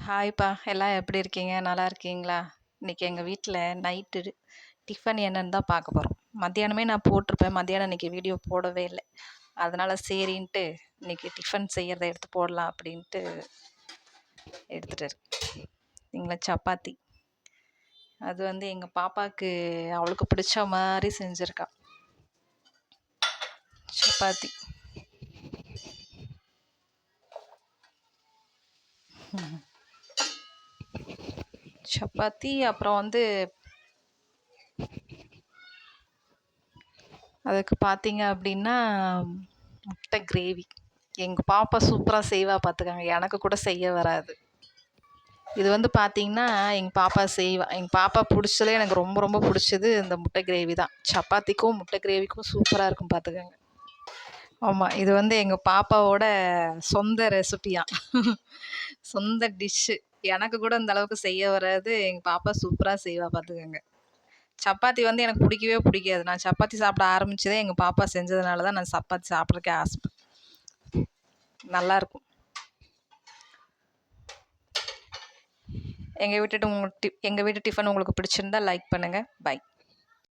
ஹாய்ப்பா, எல்லாம் எப்படி இருக்கீங்க? நல்லா இருக்கீங்களா? இன்னைக்கு எங்கள் வீட்டில் நைட்டு டிஃபன் என்னன்னு தான் பார்க்க போகிறோம். மத்தியானமே நான் போட்டிருப்பேன். மத்தியானம் இன்னைக்கு வீடியோ போடவே இல்லை. அதனால் சரின்ட்டு இன்னைக்கு டிஃபன் செய்கிறத எடுத்து போடலாம் அப்படின்ட்டு எடுத்துகிட்டு இருக்கேன். எங்களை சப்பாத்தி. அது வந்து எங்கள் பாப்பாவுக்கு அவளுக்கு பிடிச்ச மாதிரி செஞ்சுருக்கா. சப்பாத்தி. சப்பாத்தி அப்புறம் வந்து அதுக்கு பார்த்தீங்க அப்படின்னா முட்டை கிரேவி. எங்கள் பாப்பா சூப்பராக செய்வா பார்த்துக்கங்க. எனக்கு கூட செய்ய வராது. இது வந்து பார்த்தீங்கன்னா எங்கள் பாப்பா செய்வா. எங்கள் பாப்பா பிடிச்சதே எனக்கு ரொம்ப ரொம்ப பிடிச்சது இந்த முட்டை கிரேவி தான். சப்பாத்திக்கும் முட்டை கிரேவிக்கும் சூப்பராக இருக்கும் பார்த்துக்கங்க. ஆமாம், இது வந்து எங்கள் பாப்பாவோட சொந்த ரெசிபியாம். சொந்த டிஷ்ஷு. எனக்கு கூட இந்த அளவுக்கு செய்ய வராது. எங்கள் பாப்பா சூப்பராக செய்வா பார்த்துக்கங்க. சப்பாத்தி வந்து எனக்கு பிடிக்கவே பிடிக்காது. நான் சப்பாத்தி சாப்பிட ஆரம்பிச்சதே எங்கள் பாப்பா செஞ்சதுனால தான் நான் சப்பாத்தி சாப்பிட்றதுக்கே ஆசைப்பேன். நல்லாயிருக்கும். எங்கள் வீட்டு டிஃபன் உங்களுக்கு பிடிச்சிருந்தா லைக் பண்ணுங்கள். பை.